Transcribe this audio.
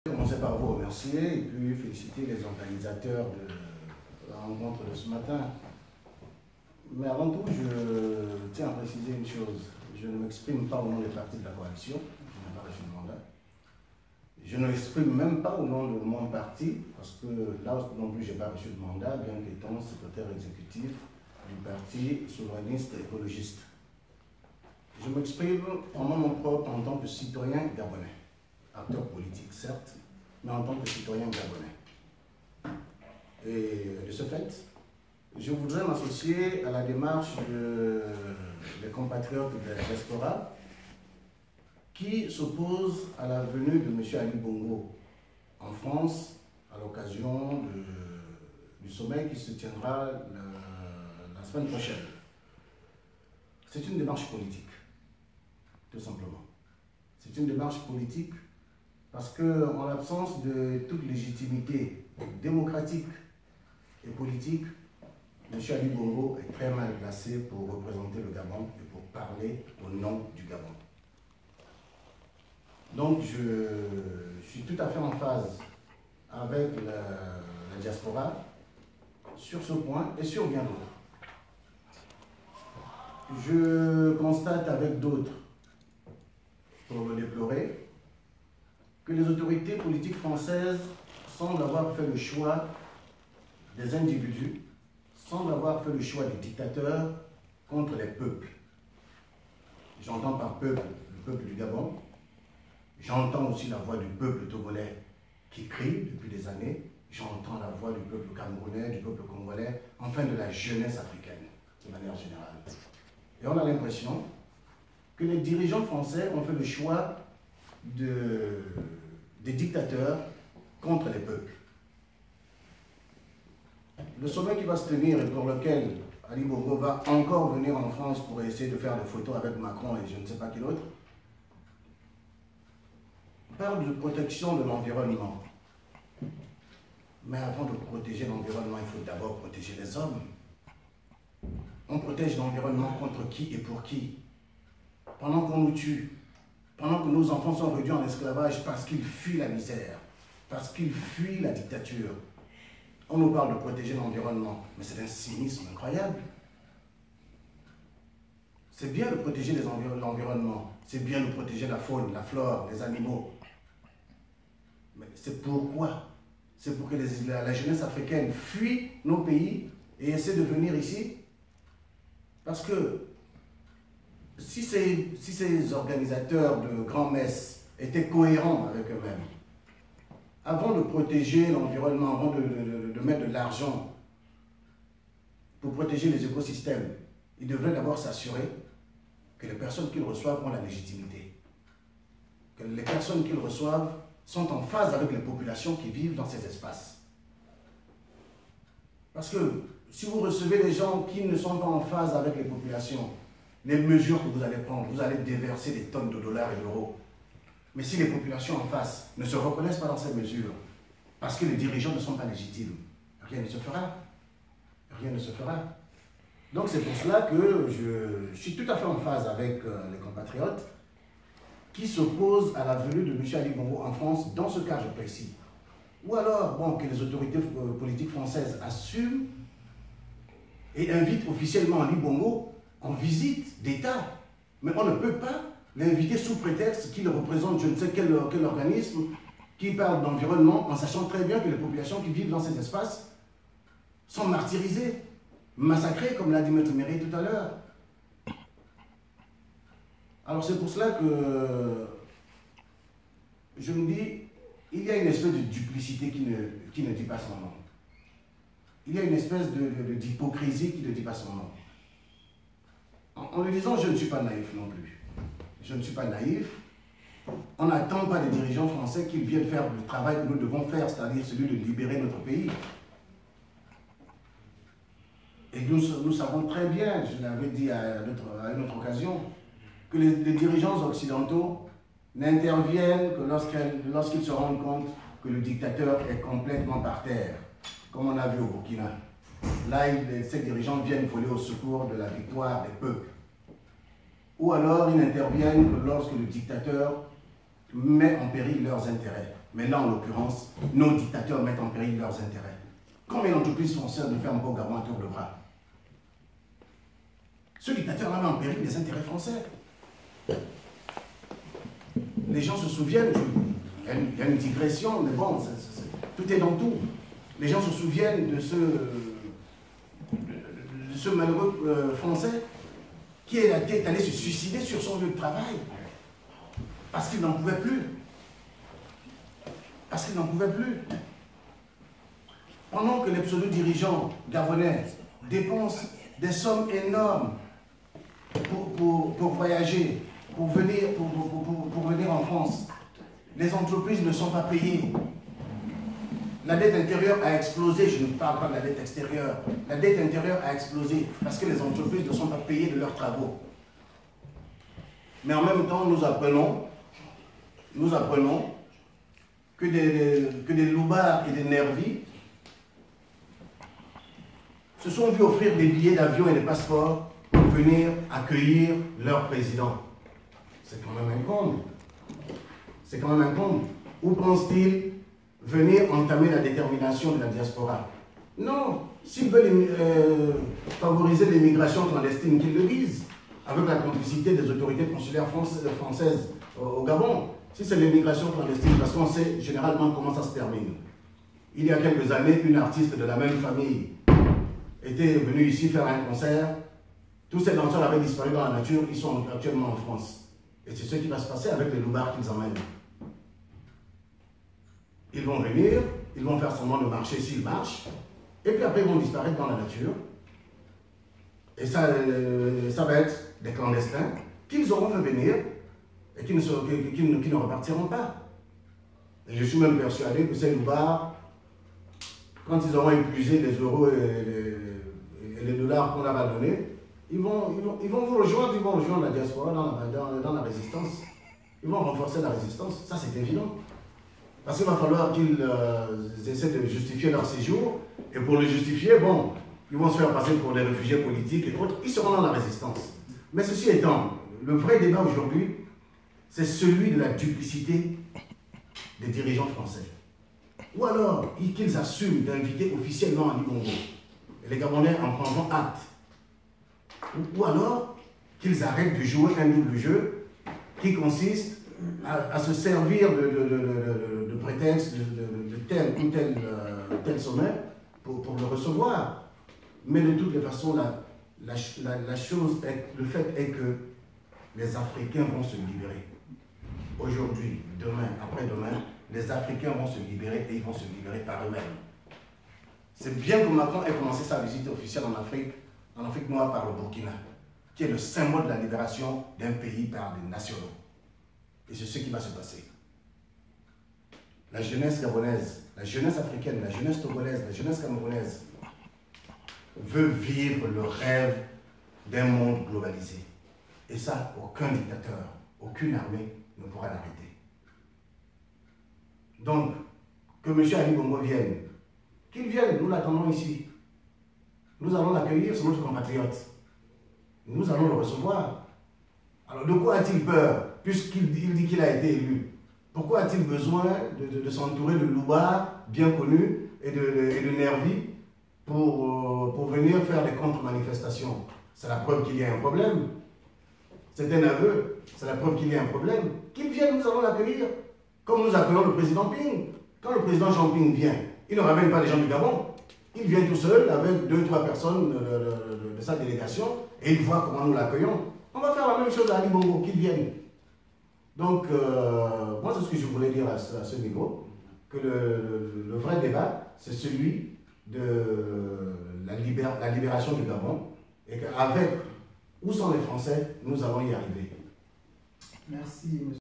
Je vais commencer par vous remercier et puis féliciter les organisateurs de la rencontre de ce matin. Mais avant tout, je tiens à préciser une chose. Je ne m'exprime pas au nom des partis de la coalition, je n'ai pas reçu de mandat. Je ne m'exprime même pas au nom de mon parti, parce que là non plus, je n'ai pas reçu de mandat, bien qu'étant secrétaire exécutif du parti souverainiste écologiste. Je m'exprime en mon nom propre en tant que citoyen gabonais. Acteur politique, certes, mais en tant que citoyen gabonais. Et de ce fait, je voudrais m'associer à la démarche des compatriotes de la diaspora qui s'opposent à la venue de M. Ali Bongo en France à l'occasion du sommet qui se tiendra la semaine prochaine. C'est une démarche politique, tout simplement. C'est une démarche politique parce qu'en l'absence de toute légitimité démocratique et politique, M. Ali Bongo est très mal placé pour représenter le Gabon et pour parler au nom du Gabon. Donc je suis tout à fait en phase avec la diaspora sur ce point et sur bien d'autres. Je constate avec d'autres, pour le déplorer, que les autorités politiques françaises semblent avoir fait le choix des individus, semblent avoir fait le choix des dictateurs contre les peuples. J'entends par peuple le peuple du Gabon, j'entends aussi la voix du peuple togolais qui crie depuis des années, j'entends la voix du peuple camerounais, du peuple congolais, enfin de la jeunesse africaine, de manière générale. Et on a l'impression que les dirigeants français ont fait le choix des dictateurs contre les peuples. Le sommet qui va se tenir et pour lequel Ali Bongo va encore venir en France pour essayer de faire des photos avec Macron et je ne sais pas qui d'autre, parle de protection de l'environnement. Mais avant de protéger l'environnement, il faut d'abord protéger les hommes. On protège l'environnement contre qui et pour qui? Pendant qu'on nous tue, pendant que nos enfants sont réduits en esclavage parce qu'ils fuient la misère, parce qu'ils fuient la dictature. On nous parle de protéger l'environnement, mais c'est un cynisme incroyable. C'est bien de protéger l'environnement, c'est bien de protéger la faune, la flore, les animaux. Mais c'est pourquoi? C'est pour que la jeunesse africaine fuit nos pays et essaie de venir ici. Parce que si ces organisateurs de grands-messes étaient cohérents avec eux-mêmes, avant de protéger l'environnement, avant de mettre de l'argent pour protéger les écosystèmes, ils devraient d'abord s'assurer que les personnes qu'ils reçoivent ont la légitimité. Que les personnes qu'ils reçoivent sont en phase avec les populations qui vivent dans ces espaces. Parce que si vous recevez des gens qui ne sont pas en phase avec les populations, les mesures que vous allez prendre, vous allez déverser des tonnes de dollars et d'euros. Mais si les populations en face ne se reconnaissent pas dans ces mesures, parce que les dirigeants ne sont pas légitimes, rien ne se fera. Rien ne se fera. Donc c'est pour cela que je suis tout à fait en phase avec les compatriotes qui s'opposent à la venue de M. Ali Bongo en France dans ce cadre précis. Ou alors, bon, que les autorités politiques françaises assument et invitent officiellement Ali Bongo en visite d'État. Mais on ne peut pas l'inviter sous prétexte qu'il représente je ne sais quel organisme qui parle d'environnement en sachant très bien que les populations qui vivent dans ces espaces sont martyrisées, massacrées, comme l'a dit M. Méry tout à l'heure. Alors c'est pour cela que je me dis, il y a une espèce de duplicité qui ne dit pas son nom. Il y a une espèce d'hypocrisie qui ne dit pas son nom. En le disant, je ne suis pas naïf non plus. Je ne suis pas naïf. On n'attend pas des dirigeants français qu'ils viennent faire le travail que nous devons faire, c'est-à-dire celui de libérer notre pays. Et nous savons très bien, je l'avais dit à une autre occasion, que les dirigeants occidentaux n'interviennent que lorsqu'ils se rendent compte que le dictateur est complètement par terre, comme on a vu au Burkina. Là, ces dirigeants viennent voler au secours de la victoire des peuples. Ou alors, ils n'interviennent que lorsque le dictateur met en péril leurs intérêts. Mais là, en l'occurrence, nos dictateurs mettent en péril leurs intérêts. Combien d'entreprises françaises ne ferment pas au Gabon à tour de bras? Ce dictateur-là met en péril les intérêts français. Les gens se souviennent, il y a une digression, mais bon, tout est dans tout. Les gens se souviennent de ce malheureux Français qui est allé se suicider sur son lieu de travail parce qu'il n'en pouvait plus. Parce qu'il n'en pouvait plus. Pendant que les pseudo-dirigeants gabonais dépensent des sommes énormes pour voyager, pour venir en France, les entreprises ne sont pas payées. La dette intérieure a explosé, je ne parle pas de la dette extérieure. La dette intérieure a explosé parce que les entreprises ne sont pas payées de leurs travaux. Mais en même temps, nous apprenons que des loubards et des nervis se sont vus offrir des billets d'avion et des passeports pour venir accueillir leur président. C'est quand même un comble. C'est quand même un comble. Où pensent-ils venir entamer la détermination de la diaspora? Non. S'ils veulent favoriser l'immigration clandestine, qu'ils le disent, avec la complicité des autorités consulaires françaises au Gabon. Si c'est l'immigration clandestine, parce qu'on sait généralement comment ça se termine. Il y a quelques années, une artiste de la même famille était venue ici faire un concert. Tous ces danseurs avaient disparu dans la nature, ils sont actuellement en France. Et c'est ce qui va se passer avec les loubards qu'ils emmènent. Ils vont venir, ils vont faire semblant de marcher s'ils marchent, et puis après ils vont disparaître dans la nature. Et ça va être des clandestins qu'ils auront fait venir et qui ne repartiront pas. Et je suis même persuadé que ces loubards, quand ils auront épuisé les euros et les dollars qu'on leur a donnés, ils vont vous rejoindre, ils vont rejoindre la diaspora dans la résistance. Ils vont renforcer la résistance, ça c'est évident. Parce qu'il va falloir qu'ils essaient de justifier leur séjour, et pour le justifier, bon, ils vont se faire passer pour des réfugiés politiques et autres, ils seront dans la résistance. Mais ceci étant, le vrai débat aujourd'hui, c'est celui de la duplicité des dirigeants français. Ou alors, qu'ils assument d'inviter officiellement Ali Bongo. Et les Gabonais en prendront acte. Ou alors, qu'ils arrêtent de jouer un double jeu qui consiste à se servir de prétexte de tel ou tel sommet pour le recevoir. Mais de toutes les façons, la chose le fait est que les Africains vont se libérer. Aujourd'hui, demain, après-demain, les Africains vont se libérer et ils vont se libérer par eux-mêmes. C'est bien que Macron ait commencé sa visite officielle en Afrique noire par le Burkina, qui est le symbole de la libération d'un pays par des nationaux. Et c'est ce qui va se passer. La jeunesse gabonaise, la jeunesse africaine, la jeunesse togolaise, la jeunesse camerounaise veut vivre le rêve d'un monde globalisé. Et ça, aucun dictateur, aucune armée ne pourra l'arrêter. Donc, que M. Ali Bongo vienne, qu'il vienne, nous l'attendons ici. Nous allons l'accueillir, c'est notre compatriote. Nous allons le recevoir. Alors, de quoi a-t-il peur, puisqu'il dit qu'il a été élu? Pourquoi a-t-il besoin de s'entourer de loubards bien connus et de nervis pour venir faire des contre-manifestations? C'est la preuve qu'il y a un problème. C'est un aveu, c'est la preuve qu'il y a un problème. Qu'il vienne, nous allons l'accueillir. Comme nous accueillons le président Ping. Quand le président Jean Ping vient, il ne ramène pas les gens du Gabon. Il vient tout seul avec 2 ou 3 personnes de sa délégation et il voit comment nous l'accueillons. On va faire la même chose à Ali Bongo, qu'il vienne. Donc, moi, c'est ce que je voulais dire à ce niveau, que le vrai débat, c'est celui de la libération du Gabon, et qu'avec où sont les Français, nous allons y arriver. Merci, monsieur.